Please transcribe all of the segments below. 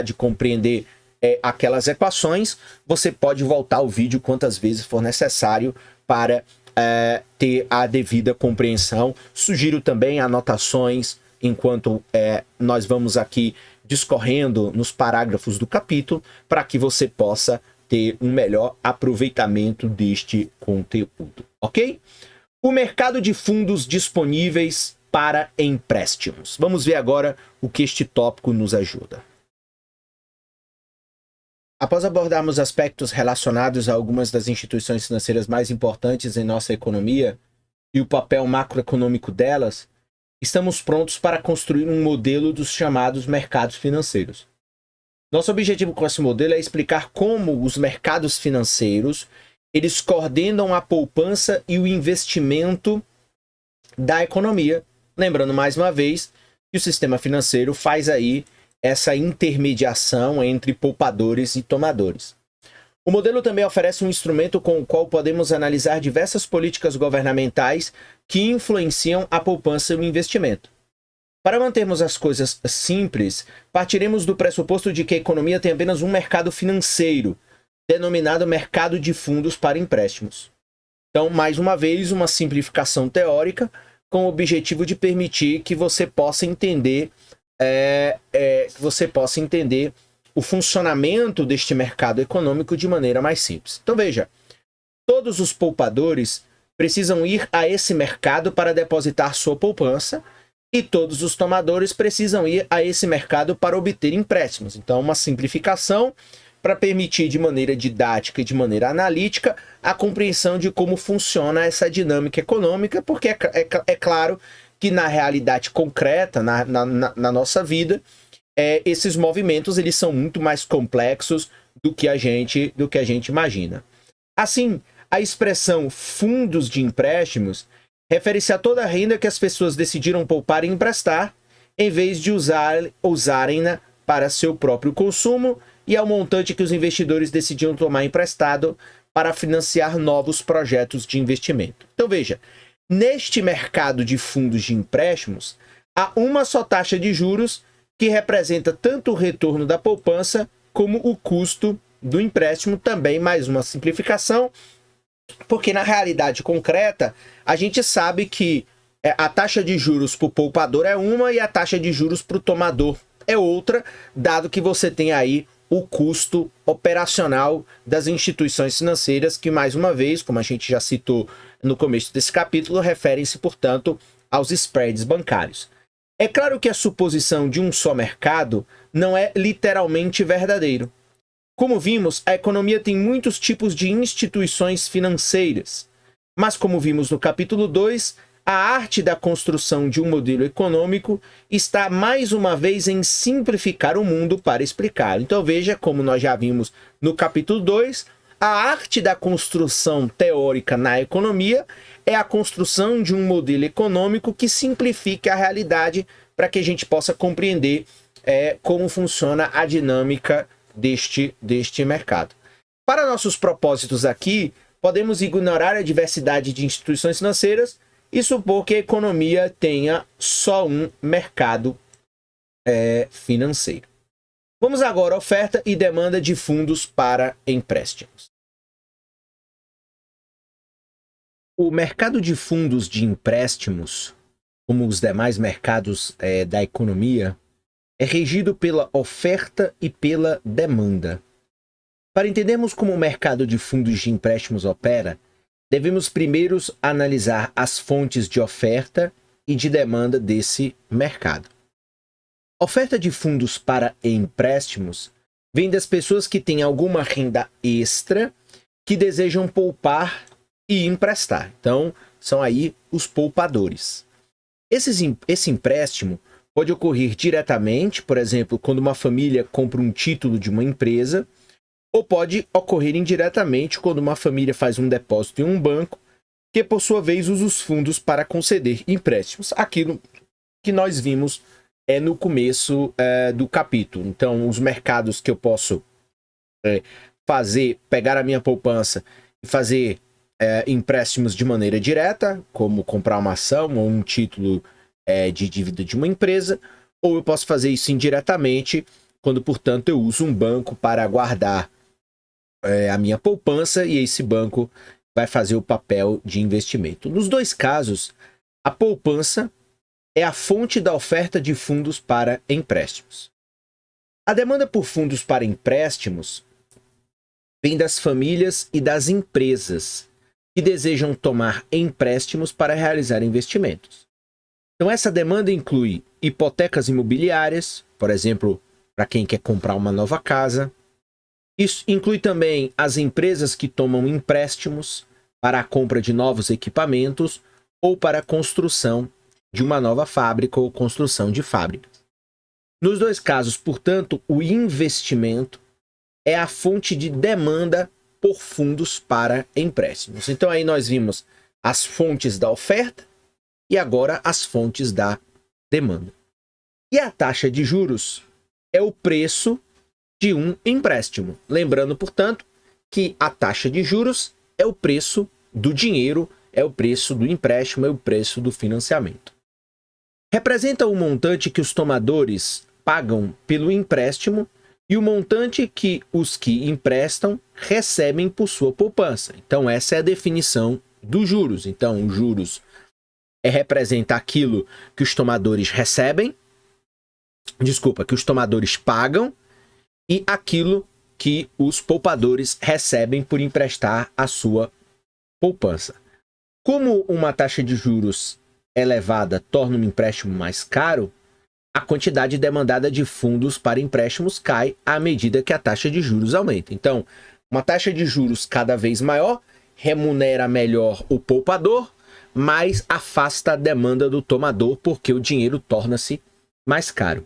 de compreender aquelas equações, você pode voltar o vídeo quantas vezes for necessário para ter a devida compreensão. Sugiro também anotações enquanto nós vamos aqui discorrendo nos parágrafos do capítulo, para que você possa ter um melhor aproveitamento deste conteúdo, ok? O mercado de fundos disponíveis para empréstimos. Vamos ver agora o que este tópico nos ajuda. Após abordarmos aspectos relacionados a algumas das instituições financeiras mais importantes em nossa economia e o papel macroeconômico delas, estamos prontos para construir um modelo dos chamados mercados financeiros. Nosso objetivo com esse modelo é explicar como os mercados financeiros eles coordenam a poupança e o investimento da economia. Lembrando mais uma vez que o sistema financeiro faz aí essa intermediação entre poupadores e tomadores. O modelo também oferece um instrumento com o qual podemos analisar diversas políticas governamentais que influenciam a poupança e o investimento. Para mantermos as coisas simples, partiremos do pressuposto de que a economia tem apenas um mercado financeiro, denominado mercado de fundos para empréstimos. Então, mais uma vez, uma simplificação teórica com o objetivo de permitir que você possa entender o funcionamento deste mercado econômico de maneira mais simples. Então veja, todos os poupadores precisam ir a esse mercado para depositar sua poupança e todos os tomadores precisam ir a esse mercado para obter empréstimos. Então uma simplificação para permitir de maneira didática e de maneira analítica a compreensão de como funciona essa dinâmica econômica, porque é claro que na realidade concreta, na nossa vida, esses movimentos eles são muito mais complexos do que a gente imagina. Assim, a expressão fundos de empréstimos refere-se a toda a renda que as pessoas decidiram poupar e emprestar, em vez de usarem-na para seu próprio consumo, e ao montante que os investidores decidiram tomar emprestado para financiar novos projetos de investimento. Então veja, neste mercado de fundos de empréstimos, há uma só taxa de juros que representa tanto o retorno da poupança como o custo do empréstimo, também mais uma simplificação, porque na realidade concreta, a gente sabe que a taxa de juros para o poupador é uma e a taxa de juros para o tomador é outra, dado que você tem aí o custo operacional das instituições financeiras, que mais uma vez, como a gente já citou no começo desse capítulo, referem-se, portanto, aos spreads bancários. É claro que a suposição de um só mercado não é literalmente verdadeiro. Como vimos, a economia tem muitos tipos de instituições financeiras. Mas como vimos no capítulo 2, a arte da construção de um modelo econômico está mais uma vez em simplificar o mundo para explicá-lo. Então veja, como nós já vimos no capítulo 2, a arte da construção teórica na economia é a construção de um modelo econômico que simplifique a realidade para que a gente possa compreender como funciona a dinâmica deste mercado. Para nossos propósitos aqui, podemos ignorar a diversidade de instituições financeiras e supor que a economia tenha só um mercado financeiro. Vamos agora à oferta e demanda de fundos para empréstimos. O mercado de fundos de empréstimos, como os demais mercados da economia, é regido pela oferta e pela demanda. Para entendermos como o mercado de fundos de empréstimos opera, devemos primeiro analisar as fontes de oferta e de demanda desse mercado. Oferta de fundos para empréstimos vem das pessoas que têm alguma renda extra que desejam poupar e emprestar. Então, são aí os poupadores. Esse empréstimo pode ocorrer diretamente, por exemplo, quando uma família compra um título de uma empresa, ou pode ocorrer indiretamente quando uma família faz um depósito em um banco, que por sua vez usa os fundos para conceder empréstimos. Aquilo que nós vimos no começo do capítulo. Então, os mercados que eu posso pegar a minha poupança e fazer empréstimos de maneira direta, como comprar uma ação ou um título de dívida de uma empresa, ou eu posso fazer isso indiretamente quando, portanto, eu uso um banco para guardar a minha poupança e esse banco vai fazer o papel de investimento. Nos dois casos, a poupança é a fonte da oferta de fundos para empréstimos. A demanda por fundos para empréstimos vem das famílias e das empresas que desejam tomar empréstimos para realizar investimentos. Então, essa demanda inclui hipotecas imobiliárias, por exemplo, para quem quer comprar uma nova casa. Isso inclui também as empresas que tomam empréstimos para a compra de novos equipamentos ou para a construção de uma nova fábrica ou construção de fábricas. Nos dois casos, portanto, o investimento é a fonte de demanda por fundos para empréstimos. Então aí nós vimos as fontes da oferta e agora as fontes da demanda. E a taxa de juros é o preço de um empréstimo. Lembrando, portanto, que a taxa de juros é o preço do dinheiro, é o preço do empréstimo, é o preço do financiamento. Representa o montante que os tomadores pagam pelo empréstimo e o montante que os que emprestam recebem por sua poupança. Então, essa é a definição dos juros. Então, os juros representa aquilo que os tomadores recebem, que os tomadores pagam, e aquilo que os poupadores recebem por emprestar a sua poupança. Como uma taxa de juros elevada torna um empréstimo mais caro, a quantidade demandada de fundos para empréstimos cai à medida que a taxa de juros aumenta. Então, uma taxa de juros cada vez maior remunera melhor o poupador, mas afasta a demanda do tomador porque o dinheiro torna-se mais caro.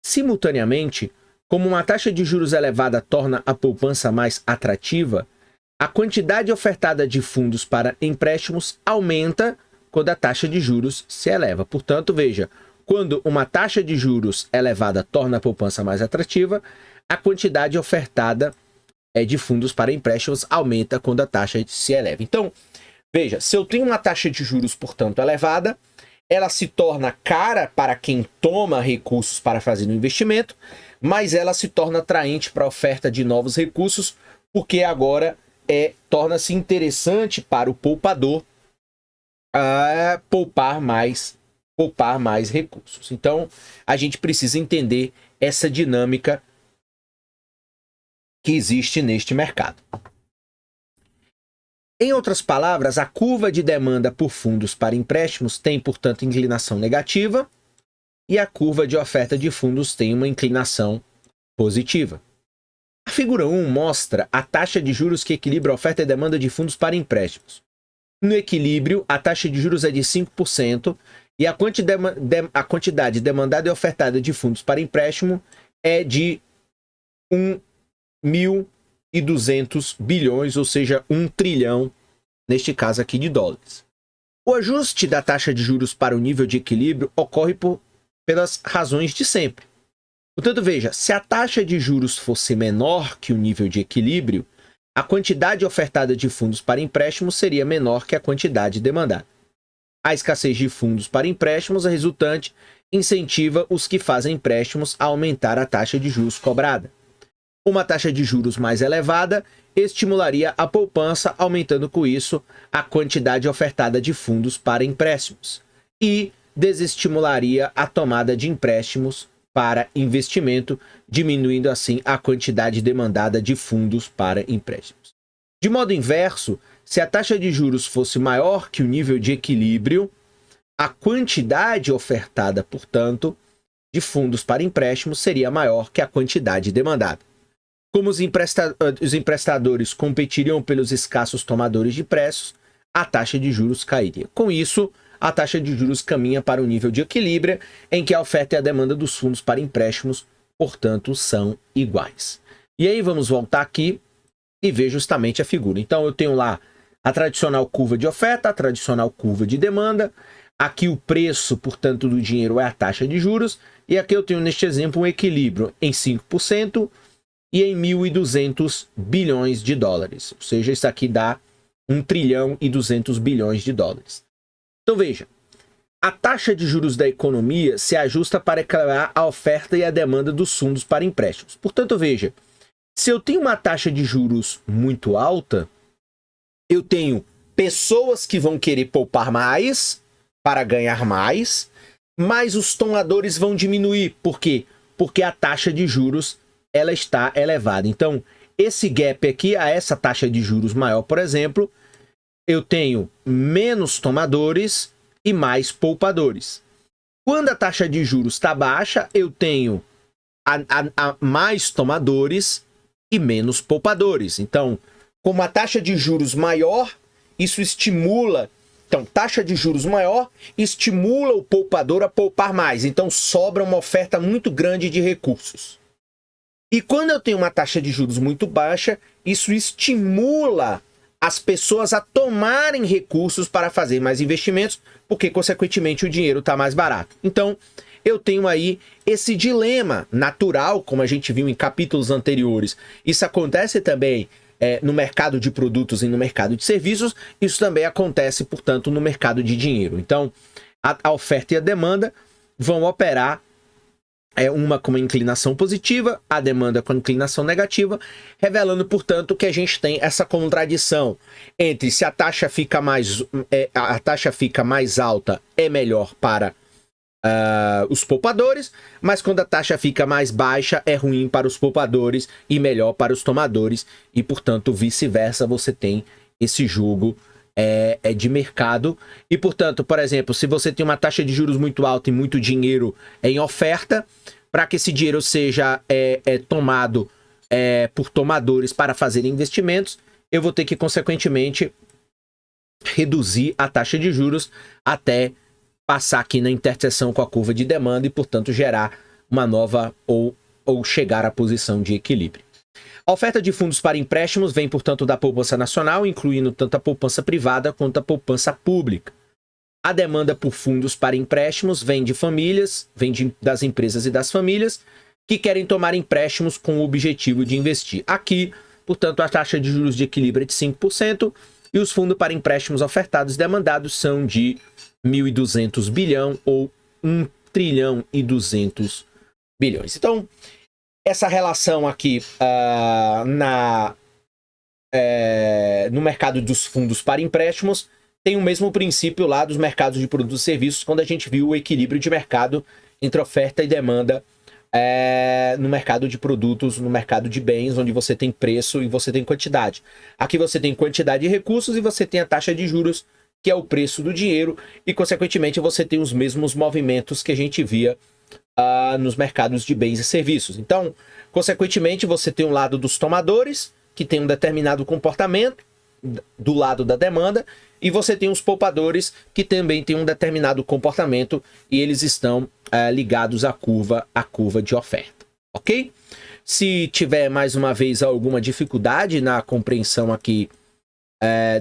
Simultaneamente, como uma taxa de juros elevada torna a poupança mais atrativa, a quantidade ofertada de fundos para empréstimos aumenta quando a taxa de juros se eleva. Portanto, veja, quando uma taxa de juros elevada torna a poupança mais atrativa, a quantidade ofertada de fundos para empréstimos aumenta quando a taxa se eleva. Então, veja, se eu tenho uma taxa de juros, portanto, elevada, ela se torna cara para quem toma recursos para fazer um investimento, mas ela se torna atraente para a oferta de novos recursos, porque agora torna-se interessante para o poupador poupar mais recursos. Então, a gente precisa entender essa dinâmica que existe neste mercado. Em outras palavras, a curva de demanda por fundos para empréstimos tem, portanto, inclinação negativa e a curva de oferta de fundos tem uma inclinação positiva. A figura 1 mostra a taxa de juros que equilibra a oferta e demanda de fundos para empréstimos. No equilíbrio, a taxa de juros é de 5% e a quantidade demandada e ofertada de fundos para empréstimo é de 1.200 bilhões, ou seja, 1 trilhão, neste caso aqui, de dólares. O ajuste da taxa de juros para o nível de equilíbrio ocorre pelas razões de sempre. Portanto, veja, se a taxa de juros fosse menor que o nível de equilíbrio, a quantidade ofertada de fundos para empréstimos seria menor que a quantidade demandada. A escassez de fundos para empréstimos resultante incentiva os que fazem empréstimos a aumentar a taxa de juros cobrada. Uma taxa de juros mais elevada estimularia a poupança, aumentando com isso a quantidade ofertada de fundos para empréstimos e desestimularia a tomada de empréstimos para investimento, diminuindo assim a quantidade demandada de fundos para empréstimos. De modo inverso, se a taxa de juros fosse maior que o nível de equilíbrio, a quantidade ofertada, portanto, de fundos para empréstimos seria maior que a quantidade demandada. Como os emprestadores competiriam pelos escassos tomadores de preços, a taxa de juros cairia. Com isso, a taxa de juros caminha para o nível de equilíbrio, em que a oferta e a demanda dos fundos para empréstimos, portanto, são iguais. E aí vamos voltar aqui e ver justamente a figura. Então, eu tenho lá a tradicional curva de oferta, a tradicional curva de demanda. Aqui o preço, portanto, do dinheiro é a taxa de juros. E aqui eu tenho, neste exemplo, um equilíbrio em 5% e em 1.200 bilhões de dólares. Ou seja, isso aqui dá 1 trilhão e 200 bilhões de dólares. Então veja, A taxa de juros da economia se ajusta para equilibrar a oferta e a demanda dos fundos para empréstimos. Portanto, veja, se eu tenho uma taxa de juros muito alta, eu tenho pessoas que vão querer poupar mais para ganhar mais, mas os tomadores vão diminuir. Por quê? Porque a taxa de juros ela está elevada. Então, esse gap aqui, a essa taxa de juros maior, por exemplo, eu tenho menos tomadores e mais poupadores. Quando a taxa de juros está baixa, eu tenho a mais tomadores e menos poupadores. Então, como a taxa de juros maior, isso estimula... Então, taxa de juros maior estimula o poupador a poupar mais. Então, sobra uma oferta muito grande de recursos. E quando eu tenho uma taxa de juros muito baixa, isso estimula as pessoas a tomarem recursos para fazer mais investimentos, porque, consequentemente, o dinheiro está mais barato. Então, eu tenho aí esse dilema natural, como a gente viu em capítulos anteriores. Isso acontece também no mercado de produtos e no mercado de serviços. Isso também acontece, portanto, no mercado de dinheiro. Então, a oferta e a demanda vão operar uma com uma inclinação positiva, a demanda com inclinação negativa, revelando, portanto, que a gente tem essa contradição entre se a taxa fica mais alta é melhor para os poupadores, mas quando a taxa fica mais baixa é ruim para os poupadores e melhor para os tomadores, e, portanto, vice-versa, você tem esse jogo de mercado. E, portanto, por exemplo, se você tem uma taxa de juros muito alta e muito dinheiro em oferta, para que esse dinheiro seja tomado por tomadores para fazer investimentos, eu vou ter que, consequentemente, reduzir a taxa de juros até passar aqui na interseção com a curva de demanda e, portanto, gerar uma nova ou chegar à posição de equilíbrio. A oferta de fundos para empréstimos vem, portanto, da poupança nacional, incluindo tanto a poupança privada quanto a poupança pública. A demanda por fundos para empréstimos vem de famílias, das empresas e das famílias que querem tomar empréstimos com o objetivo de investir. Aqui, portanto, a taxa de juros de equilíbrio é de 5% e os fundos para empréstimos ofertados e demandados são de 1.200 bilhão ou 1 trilhão e 200 bilhões. Então, essa relação aqui no mercado dos fundos para empréstimos tem o mesmo princípio lá dos mercados de produtos e serviços, quando a gente viu o equilíbrio de mercado entre oferta e demanda no mercado de produtos, no mercado de bens, onde você tem preço e você tem quantidade. Aqui você tem quantidade de recursos e você tem a taxa de juros, que é o preço do dinheiro, e, consequentemente, você tem os mesmos movimentos que a gente via nos mercados de bens e serviços. Então, consequentemente, você tem um lado dos tomadores, que tem um determinado comportamento, do lado da demanda, e você tem os poupadores, que também tem um determinado comportamento, e eles estão ligados à curva de oferta, ok? Se tiver, mais uma vez, alguma dificuldade na compreensão aqui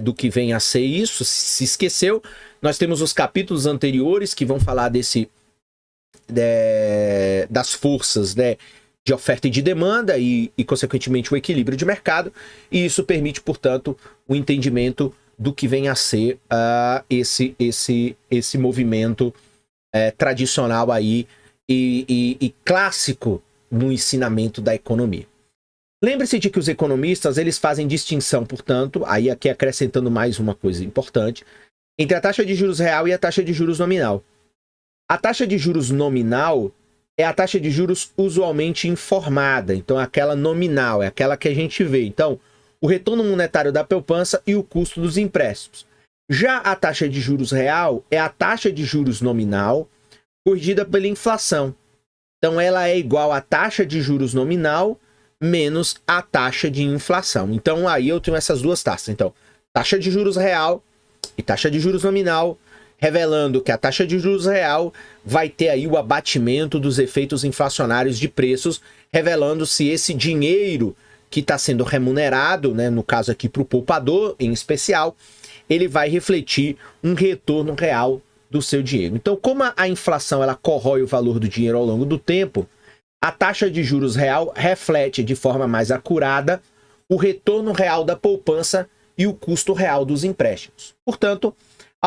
do que vem a ser isso, se esqueceu, nós temos os capítulos anteriores que vão falar das forças, de oferta e de demanda e, consequentemente, o equilíbrio de mercado, e isso permite, portanto, o entendimento do que vem a ser esse movimento tradicional aí e clássico no ensinamento da economia. Lembre-se de que os economistas, eles fazem distinção, portanto, aí aqui acrescentando mais uma coisa importante, entre a taxa de juros real e a taxa de juros nominal. A taxa de juros nominal é a taxa de juros usualmente informada, então é aquela nominal, é aquela que a gente vê. Então, o retorno monetário da poupança e o custo dos empréstimos. Já a taxa de juros real é a taxa de juros nominal corrigida pela inflação. Então, ela é igual à taxa de juros nominal menos a taxa de inflação. Então, aí eu tenho essas duas taxas. Então, taxa de juros real e taxa de juros nominal, revelando que a taxa de juros real vai ter aí o abatimento dos efeitos inflacionários de preços, revelando se esse dinheiro que está sendo remunerado, no caso aqui para o poupador em especial, ele vai refletir um retorno real do seu dinheiro. Então, como a inflação ela corrói o valor do dinheiro ao longo do tempo, a taxa de juros real reflete de forma mais acurada o retorno real da poupança e o custo real dos empréstimos. Portanto,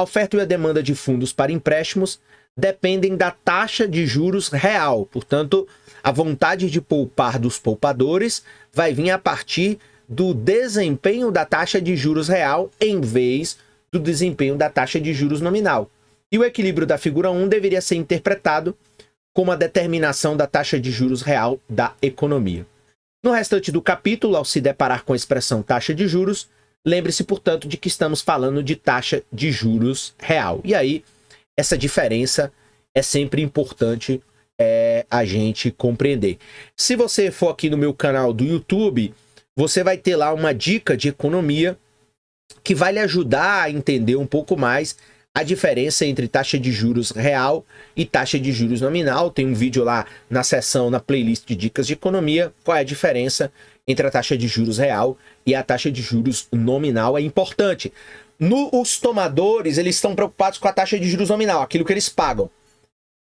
A oferta e a demanda de fundos para empréstimos dependem da taxa de juros real. Portanto, a vontade de poupar dos poupadores vai vir a partir do desempenho da taxa de juros real em vez do desempenho da taxa de juros nominal. E o equilíbrio da figura 1 deveria ser interpretado como a determinação da taxa de juros real da economia. No restante do capítulo, ao se deparar com a expressão taxa de juros, lembre-se, portanto, de que estamos falando de taxa de juros real. E aí, essa diferença é sempre importante a gente compreender. Se você for aqui no meu canal do YouTube, você vai ter lá uma dica de economia que vai lhe ajudar a entender um pouco mais a diferença entre taxa de juros real e taxa de juros nominal. Tem um vídeo lá na seção, na playlist de dicas de economia, qual é a diferença entre a taxa de juros real e a taxa de juros nominal. É importante. Os tomadores, eles estão preocupados com a taxa de juros nominal, aquilo que eles pagam.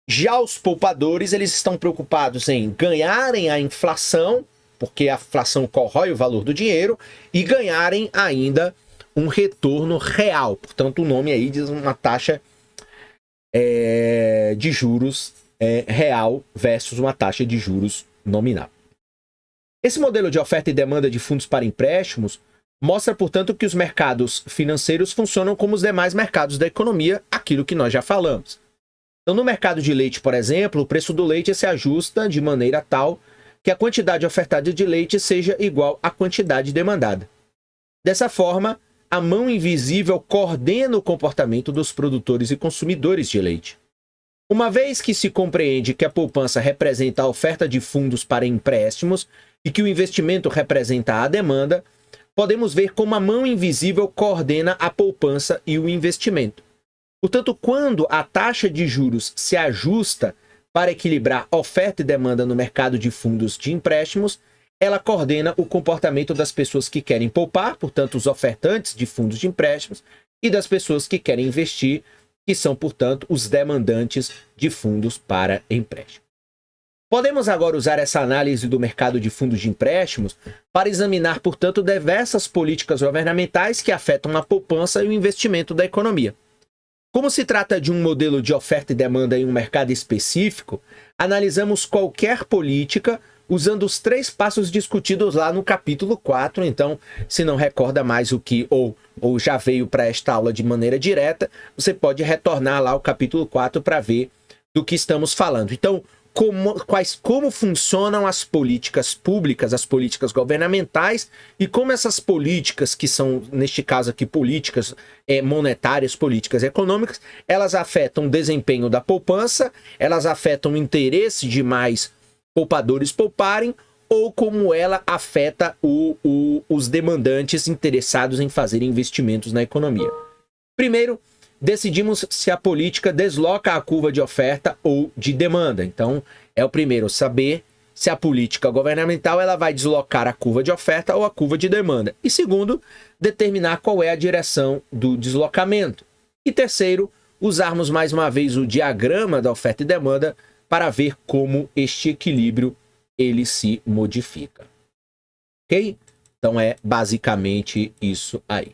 Já os poupadores, eles estão preocupados em ganharem a inflação, porque a inflação corrói o valor do dinheiro, e ganharem ainda um retorno real. Portanto, o nome aí diz uma taxa de juros real versus uma taxa de juros nominal. Esse modelo de oferta e demanda de fundos para empréstimos mostra, portanto, que os mercados financeiros funcionam como os demais mercados da economia, aquilo que nós já falamos. Então, no mercado de leite, por exemplo, o preço do leite se ajusta de maneira tal que a quantidade ofertada de leite seja igual à quantidade demandada. Dessa forma, a mão invisível coordena o comportamento dos produtores e consumidores de leite. Uma vez que se compreende que a poupança representa a oferta de fundos para empréstimos e que o investimento representa a demanda, podemos ver como a mão invisível coordena a poupança e o investimento. Portanto, quando a taxa de juros se ajusta para equilibrar oferta e demanda no mercado de fundos de empréstimos, ela coordena o comportamento das pessoas que querem poupar, portanto, os ofertantes de fundos de empréstimos, e das pessoas que querem investir, que são, portanto, os demandantes de fundos para empréstimo. Podemos agora usar essa análise do mercado de fundos de empréstimos para examinar, portanto, diversas políticas governamentais que afetam a poupança e o investimento da economia. Como se trata de um modelo de oferta e demanda em um mercado específico, analisamos qualquer política usando os 3 passos discutidos lá no capítulo 4. Então, se não recorda mais o que, ou já veio para esta aula de maneira direta, você retornar lá ao capítulo 4 para ver do que estamos falando. Então, como funcionam as políticas públicas, as políticas governamentais, e como essas políticas, que são, neste caso aqui, políticas monetárias, políticas econômicas, elas afetam o desempenho da poupança, elas afetam o interesse de mais poupadores pouparem, ou como ela afeta os demandantes interessados em fazer investimentos na economia. Primeiro, decidimos se a política desloca a curva de oferta ou de demanda. Então, é o primeiro, saber se a política governamental ela vai deslocar a curva de oferta ou a curva de demanda. E segundo, determinar qual é a direção do deslocamento. E terceiro, usarmos mais uma vez o diagrama da oferta e demanda para ver como este equilíbrio ele se modifica. Ok? Então é basicamente isso aí.